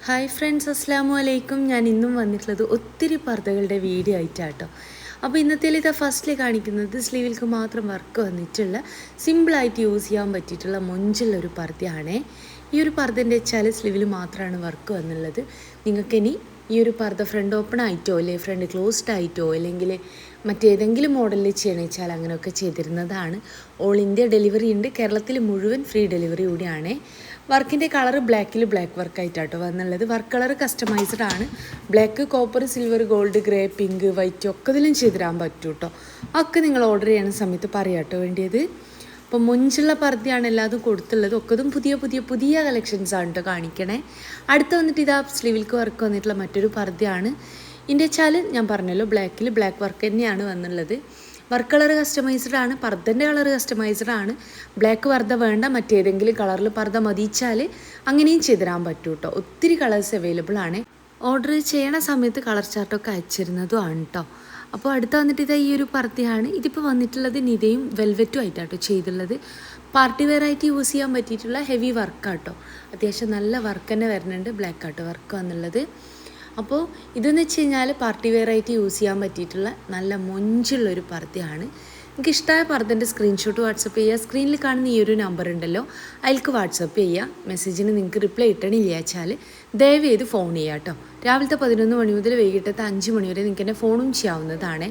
Hi friends, അസ്സാമു അലൈക്കും. ഞാൻ ഇന്നും വന്നിട്ടുള്ളത് ഒത്തിരി പർദ്ദകളുടെ വീഡിയോ ആയിട്ടാട്ടോ. അപ്പോൾ ഇന്നത്തേൽ ഇതാ ഫസ്റ്റിൽ കാണിക്കുന്നത് സ്ലീവിൽക്ക് മാത്രം വർക്ക് വന്നിട്ടുള്ള സിമ്പിളായിട്ട് യൂസ് ചെയ്യാൻ പറ്റിയിട്ടുള്ള മൊഞ്ചുള്ളൊരു പർദ്ദയാണേ. ഈ ഒരു പർദ്ദൻ്റെ വെച്ചാൽ സ്ലീവിൽ മാത്രമാണ് വർക്ക് വന്നുള്ളത്. നിങ്ങൾക്കിനി ഈ ഒരു പർദ്ദ ഫ്രണ്ട് ഓപ്പൺ ആയിട്ടോ അല്ലെങ്കിൽ ഫ്രണ്ട് ക്ലോസ്ഡ് ആയിട്ടോ അല്ലെങ്കിൽ മറ്റേതെങ്കിലും മോഡലിൽ ചെയ്യണമെന്ന് വെച്ചാൽ അങ്ങനെയൊക്കെ ചെയ്തിരുന്നതാണ്. ഓൾ ഇന്ത്യ ഡെലിവറി ഉണ്ട്. കേരളത്തിൽ മുഴുവൻ ഫ്രീ ഡെലിവറി കൂടിയാണേ. വർക്കിൻ്റെ കളർ ബ്ലാക്കിൽ ബ്ലാക്ക് വർക്കായിട്ടാട്ടോ വന്നുള്ളത്. വർക്ക് കളർ കസ്റ്റമൈസ്ഡ് ആണ്. Black, copper, silver, gold, grey, pink, white ഒക്കെ ഇതിലും ചെയ്തിടാൻ പറ്റും കേട്ടോ. ഒക്കെ നിങ്ങൾ ഓർഡർ ചെയ്യുന്ന സമയത്ത് പറയാട്ടോ വേണ്ടിയത്. അപ്പോൾ മൊഞ്ചുള്ള പർദ്ദയാണ് എല്ലാതും കൊടുത്തുള്ളത്. ഒക്കതും പുതിയ കളക്ഷൻസാണ് കേട്ടോ കാണിക്കണേ. അടുത്ത് വന്നിട്ട് ഇതാ സ്ലീവിൽക്ക് വർക്ക് വന്നിട്ടുള്ള മറ്റൊരു പർദ്ദയാണ്. ഇതിൻ്റെ വെച്ചാൽ ഞാൻ പറഞ്ഞല്ലോ ബ്ലാക്കിൽ ബ്ലാക്ക് വർക്ക് തന്നെയാണ് വന്നുള്ളത്. വർക്ക് കളർ കസ്റ്റമൈസ്ഡ് ആണ്. പർദ്ദൻ്റെ കളർ കസ്റ്റമൈസ്ഡ് ആണ്. ബ്ലാക്ക് പർദ്ദ വേണ്ട, മറ്റേതെങ്കിലും കളറിൽ പർദ്ദ മതിച്ചാൽ അങ്ങനെയും ചെയ്തിടാൻ പറ്റും കേട്ടോ. ഒത്തിരി കളേഴ്സ് അവൈലബിൾ ആണ്. ഓർഡർ ചെയ്യണ സമയത്ത് കളർ ചാർട്ടൊക്കെ അയച്ചിരുന്നതും ആണ് കേട്ടോ. അപ്പോൾ അടുത്ത് വന്നിട്ട് ഇതാ ഈ ഒരു പർദ്ദയാണ്. ഇതിപ്പോൾ വന്നിട്ടുള്ളത് നിതയും വെൽവെറ്റും ആയിട്ടാട്ടോ ചെയ്തുള്ളത്. പാർട്ടി വെയർ ആയിട്ട് യൂസ് ചെയ്യാൻ പറ്റിയിട്ടുള്ള ഹെവി വർക്കാട്ടോ. അത്യാവശ്യം നല്ല വർക്ക് തന്നെ വരുന്നുണ്ട്. ബ്ലാക്ക് ആട്ടോ വർക്ക് വന്നുള്ളത്. അപ്പോൾ ഇതെന്ന് വെച്ച് കഴിഞ്ഞാൽ പാർട്ടി വെയർ ആയിട്ട് യൂസ് ചെയ്യാൻ പറ്റിയിട്ടുള്ള നല്ല മൊഞ്ചുള്ളൊരു പർദ്ദയാണ്. നിങ്ങൾക്ക് ഇഷ്ടമായ പർദ്ദൻ്റെ സ്ക്രീൻഷോട്ട് വാട്സപ്പ് ചെയ്യുക. സ്ക്രീനിൽ കാണുന്ന ഈ ഒരു നമ്പർ ഉണ്ടല്ലോ, അതിലേക്ക് വാട്സപ്പ് ചെയ്യുക. മെസ്സേജിന് നിങ്ങൾക്ക് റിപ്ലൈ ഇട്ടണില്ല വെച്ചാൽ ദയവ് ചെയ്ത് ഫോൺ ചെയ്യുക കേട്ടോ. രാവിലത്തെ 11 മണി മുതൽ വൈകിട്ടത്തെ 5 മണി വരെ നിങ്ങൾക്ക് എന്നെ ഫോണും ചെയ്യാവുന്നതാണ്.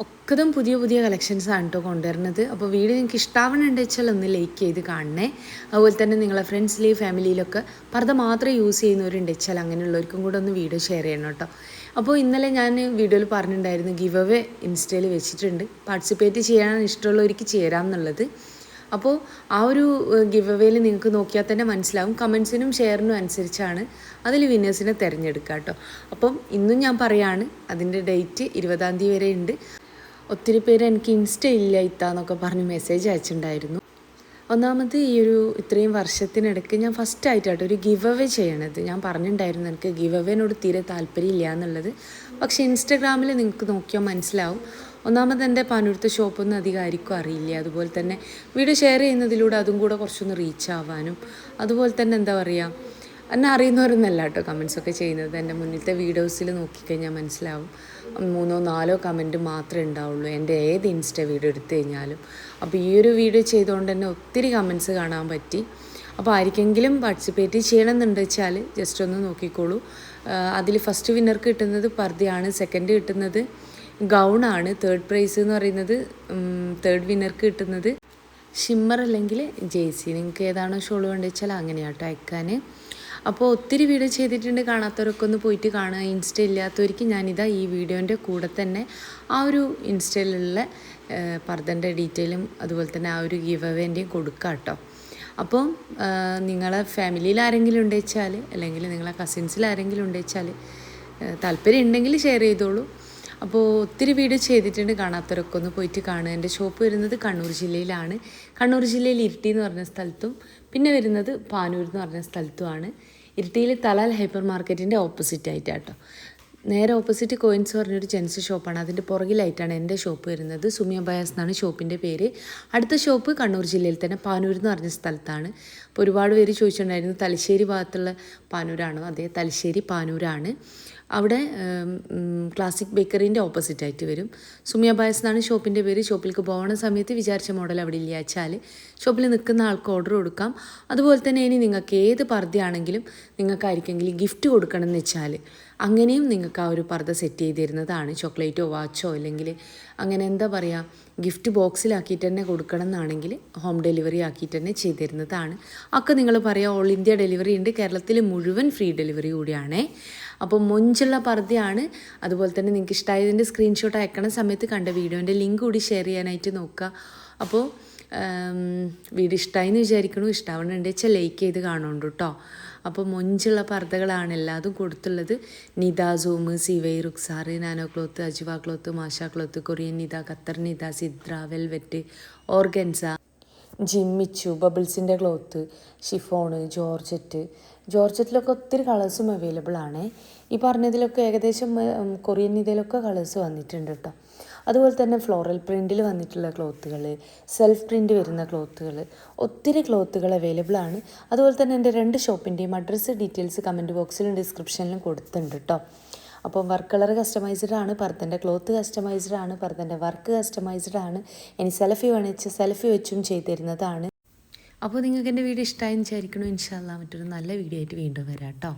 ഒക്കതും പുതിയ കളക്ഷൻസാണ് കേട്ടോ കൊണ്ടുവരുന്നത്. അപ്പോൾ വീഡിയോ നിങ്ങൾക്ക് ഇഷ്ടാവണുണ്ട് വെച്ചാൽ ഒന്ന് ലൈക്ക് ചെയ്ത് കാണണേ. അതുപോലെ തന്നെ നിങ്ങളെ ഫ്രണ്ട്സിലെയും ഫാമിലിയിലൊക്കെ പർദ്ദ മാത്രം യൂസ് ചെയ്യുന്നവരുണ്ട് വെച്ചാൽ അങ്ങനെയുള്ളവർക്കും കൂടെ ഒന്ന് വീഡിയോ ഷെയർ ചെയ്യണം കേട്ടോ. അപ്പോൾ ഇന്നലെ ഞാൻ വീഡിയോയിൽ പറഞ്ഞിട്ടുണ്ടായിരുന്നു ഗിവ് അവേ ഇൻസ്റ്റയിൽ വെച്ചിട്ടുണ്ട്. പാർട്ടിസിപ്പേറ്റ് ചെയ്യാൻ ഇഷ്ടമുള്ളവർക്ക് ചേരാം എന്നുള്ളത്. അപ്പോൾ ആ ഒരു ഗിവ് അവേയിൽ നിങ്ങൾക്ക് നോക്കിയാൽ തന്നെ മനസ്സിലാവും. കമൻസിനും ഷെയറിനും അനുസരിച്ചാണ് അതിൽ വിന്നേഴ്സിനെ തിരഞ്ഞെടുക്കുക കേട്ടോ. അപ്പം ഇന്നും ഞാൻ പറയാണ്, അതിൻ്റെ ഡേറ്റ് 20-ാം തീയതി വരെ ഉണ്ട്. ഒത്തിരി പേര് എനിക്ക് ഇൻസ്റ്റ ഇല്ല ഇത്താന്നൊക്കെ പറഞ്ഞ് മെസ്സേജ് അയച്ചിട്ടുണ്ടായിരുന്നു. ഒന്നാമത് ഈ ഒരു ഇത്രയും വർഷത്തിനിടയ്ക്ക് ഞാൻ ഫസ്റ്റായിട്ടാട്ടോ ഒരു ഗിവ് അവേ ചെയ്യണത്. ഞാൻ പറഞ്ഞിട്ടുണ്ടായിരുന്നു എനിക്ക് ഗിവ് അവേനോട് തീരെ താല്പര്യമില്ല എന്നുള്ളത്. പക്ഷേ ഇൻസ്റ്റഗ്രാമിൽ നിങ്ങൾക്ക് നോക്കിയാൽ മനസ്സിലാവും. ഒന്നാമത് എൻ്റെ പാനൂരത്തെ ഷോപ്പൊന്നും അധികം ആർക്കും അറിയില്ല. അതുപോലെ തന്നെ വീഡിയോ ഷെയർ ചെയ്യുന്നതിലൂടെ അതും കൂടെ കുറച്ചൊന്ന് റീച്ച് ആവാനും, അതുപോലെ തന്നെ എന്താ പറയുക, എന്നെ അറിയുന്നവരൊന്നല്ല കേട്ടോ കമൻസൊക്കെ ചെയ്യുന്നത്. എൻ്റെ മുന്നിലത്തെ വീഡിയോസിൽ നോക്കിക്കഴിഞ്ഞാൽ മനസ്സിലാവും. 3-4 കമൻറ്റ് മാത്രമേ ഉണ്ടാവുള്ളൂ എൻ്റെ ഏത് ഇൻസ്റ്റ വീഡിയോ എടുത്തു കഴിഞ്ഞാലും. അപ്പോൾ ഈ ഒരു വീഡിയോ ചെയ്തുകൊണ്ട് തന്നെ ഒത്തിരി കമൻസ് കാണാൻ പറ്റി. അപ്പോൾ ആർക്കെങ്കിലും പാർട്ടിസിപ്പേറ്റ് ചെയ്യണമെന്നുണ്ട് വെച്ചാൽ ജസ്റ്റ് ഒന്ന് നോക്കിക്കോളൂ. അതിൽ ഫസ്റ്റ് വിന്നർക്ക് കിട്ടുന്നത് പർദ്ദയാണ്, സെക്കൻഡ് കിട്ടുന്നത് ഗൗണാണ്, തേർഡ് പ്രൈസ് എന്ന് പറയുന്നത് തേർഡ് വിന്നർക്ക് കിട്ടുന്നത് ഷിമ്മർ അല്ലെങ്കിൽ ജേഴ്സി. നിങ്ങൾക്ക് ഏതാണോ ഷോൾ വേണ്ടത് വെച്ചാൽ അങ്ങനെയാട്ടോ അയക്കാൻ. അപ്പോൾ ഒത്തിരി വീഡിയോ ചെയ്തിട്ടുണ്ട്. കാണാത്തവരൊക്കെ ഒന്ന് പോയിട്ട് കാണുക. ഇൻസ്റ്റ ഇല്ലാത്തവർക്ക് ഞാനിതാ ഈ വീഡിയോൻ്റെ കൂടെ തന്നെ ആ ഒരു ഇൻസ്റ്റയിലുള്ള പർദ്ദൻ്റെ ഡീറ്റെയിലും അതുപോലെ തന്നെ ആ ഒരു ഗിവ് അവേൻ്റെയും കൊടുക്കാം കേട്ടോ. അപ്പോൾ നിങ്ങളെ ഫാമിലിയിൽ ആരെങ്കിലും ഉണ്ട് വെച്ചാൽ അല്ലെങ്കിൽ നിങ്ങളെ കസിൻസിൽ ആരെങ്കിലും ഉണ്ട് വെച്ചാൽ താല്പര്യം ഉണ്ടെങ്കിൽ ഷെയർ ചെയ്തോളൂ. അപ്പോൾ ഒത്തിരി വീഡിയോ ചെയ്തിട്ടുണ്ട്. കാണാത്തവരൊക്കെ ഒന്ന് പോയിട്ട് കാണുക. എൻ്റെ ഷോപ്പ് വരുന്നത് കണ്ണൂർ ജില്ലയിലാണ്. കണ്ണൂർ ജില്ലയിൽ ഇരിട്ടി എന്ന് പറഞ്ഞ സ്ഥലത്തും പിന്നെ വരുന്നത് പാനൂർ എന്ന് പറഞ്ഞ സ്ഥലത്തുമാണ്. ഇരിട്ടിയിൽ തലാൽ ഹൈപ്പർ മാർക്കറ്റിൻ്റെ ഓപ്പോസിറ്റ് ആയിട്ടാട്ടോ. നേരെ ഓപ്പോസിറ്റ് കോയിൻസ് പറഞ്ഞൊരു ജെൻസ് ഷോപ്പാണ്. അതിൻ്റെ പുറകിലായിട്ടാണ് എൻ്റെ ഷോപ്പ് വരുന്നത്. സുമിയ ബയാസ് എന്നാണ് ഷോപ്പിൻ്റെ പേര്. അടുത്ത ഷോപ്പ് കണ്ണൂർ ജില്ലയിൽ തന്നെ പാനൂർ എന്ന് പറഞ്ഞ സ്ഥലത്താണ്. അപ്പോൾ ഒരുപാട് പേര് ചോദിച്ചിട്ടുണ്ടായിരുന്നു തലശ്ശേരി ഭാഗത്തുള്ള പാനൂരാണോ? അതേ, തലശ്ശേരി പാനൂരാണ്. അവിടെ ക്ലാസിക് ബേക്കറിൻ്റെ ഓപ്പോസിറ്റ് ആയിട്ട് വരും. സുമിയ ബയാസ് എന്നാണ് ഷോപ്പിൻ്റെ പേര്. ഷോപ്പിലേക്ക് പോകുന്ന സമയത്ത് വിചാരിച്ച മോഡൽ അവിടെ ഇല്ല വെച്ചാൽ ഷോപ്പിൽ നിൽക്കുന്ന ആൾക്ക് ഓർഡർ കൊടുക്കാം. അതുപോലെ തന്നെ ഇനി നിങ്ങൾക്ക് ഏത് പർദ്ദയാണെങ്കിലും നിങ്ങൾക്ക് ആർക്കെങ്കിലും ഗിഫ്റ്റ് കൊടുക്കണം എന്ന് വെച്ചാൽ അങ്ങനെയും നിങ്ങൾക്ക് ആ ഒരു പർദ്ദ സെറ്റ് ചെയ്ത് തരുന്നതാണ്. ചോക്ലേറ്റോ വാച്ചോ അല്ലെങ്കിൽ അങ്ങനെ എന്താ പറയുക, ഗിഫ്റ്റ് ബോക്സിലാക്കിയിട്ട് തന്നെ കൊടുക്കണം എന്നാണെങ്കിൽ ഹോം ഡെലിവറി ആക്കിയിട്ട് തന്നെ ചെയ്ത് തരുന്നതാണ്. ഒക്കെ നിങ്ങൾ പറയുക ഓൾ ഇന്ത്യ ഡെലിവറി ഉണ്ട്. കേരളത്തിൽ മുഴുവൻ ഫ്രീ ഡെലിവറി കൂടിയാണേ. അപ്പോൾ മൊഞ്ചുള്ള പർദ്ദയാണ്. അതുപോലെ തന്നെ നിങ്ങൾക്ക് ഇഷ്ടമായതിൻ്റെ സ്ക്രീൻഷോട്ട് അയക്കണ സമയത്ത് കണ്ട വീഡിയോൻ്റെ ലിങ്ക് കൂടി ഷെയർ ചെയ്യാനായിട്ട് നോക്കുക. അപ്പോൾ വീഡിയോ ഇഷ്ടമായി എന്ന് വിചാരിക്കണു. ഇഷ്ടമാവണുണ്ട് വെച്ചാൽ ലൈക്ക് ചെയ്ത് കാണുന്നുണ്ട് കേട്ടോ. അപ്പോൾ മൊഞ്ചുള്ള പർദ്ദകളാണ് എല്ലാതും കൊടുത്തുള്ളത്. നിത, സൂം, സിവൈ, റുക്സാർ, നാനോ ക്ലോത്ത്, അജ്വ ക്ലോത്ത്, മാഷ cloth, Korean Nida, Qatar Nida, സിദ്ര, വെൽവെറ്റ്, ഓർഗൻസ, ജിമ്മിച്ചു, ബബിൾസിൻ്റെ ക്ലോത്ത്, ഷിഫോണ്, ജോർജറ്റിലൊക്കെ ഒത്തിരി കളേഴ്സും അവൈലബിൾ ആണ്. ഈ പറഞ്ഞതിലൊക്കെ ഏകദേശം കൊറിയൻ നിതയിലൊക്കെ കളേഴ്സ് വന്നിട്ടുണ്ട് കേട്ടോ. അതുപോലെ തന്നെ ഫ്ലോറൽ പ്രിൻറ്റിൽ വന്നിട്ടുള്ള ക്ലോത്തുകൾ, സെൽഫ് പ്രിൻറ്റ് വരുന്ന ക്ലോത്തുകൾ, ഒത്തിരി ക്ലോത്തുകൾ അവൈലബിൾ ആണ്. അതുപോലെ തന്നെ എൻ്റെ 2 ഷോപ്പിൻ്റെയും അഡ്രസ്സ് ഡീറ്റെയിൽസ് കമൻറ്റ് ബോക്സിലും ഡിസ്ക്രിപ്ഷനിലും കൊടുത്തിട്ടുണ്ട് കേട്ടോ. അപ്പോൾ വർക്ക് കളർ കസ്റ്റമൈസ്ഡ് ആണ്, പർദ്ദൻ്റെ ക്ലോത്ത് കസ്റ്റമൈസ്ഡ് ആണ്, പർദ്ദൻ്റെ വർക്ക് കസ്റ്റമൈസ്ഡ് ആണ്. ഇനി സെൽഫി വേണിച്ച് സെൽഫി വെച്ചും ചെയ്തു തരുന്നതാണ്. അപ്പോൾ നിങ്ങൾക്ക് എൻ്റെ വീഡിയോ ഇഷ്ടമായി വിചാരിക്കണു. ഇൻഷാ അല്ലാഹ് മറ്റൊരു നല്ല വീഡിയോ ആയിട്ട് വീണ്ടും വരാം കേട്ടോ.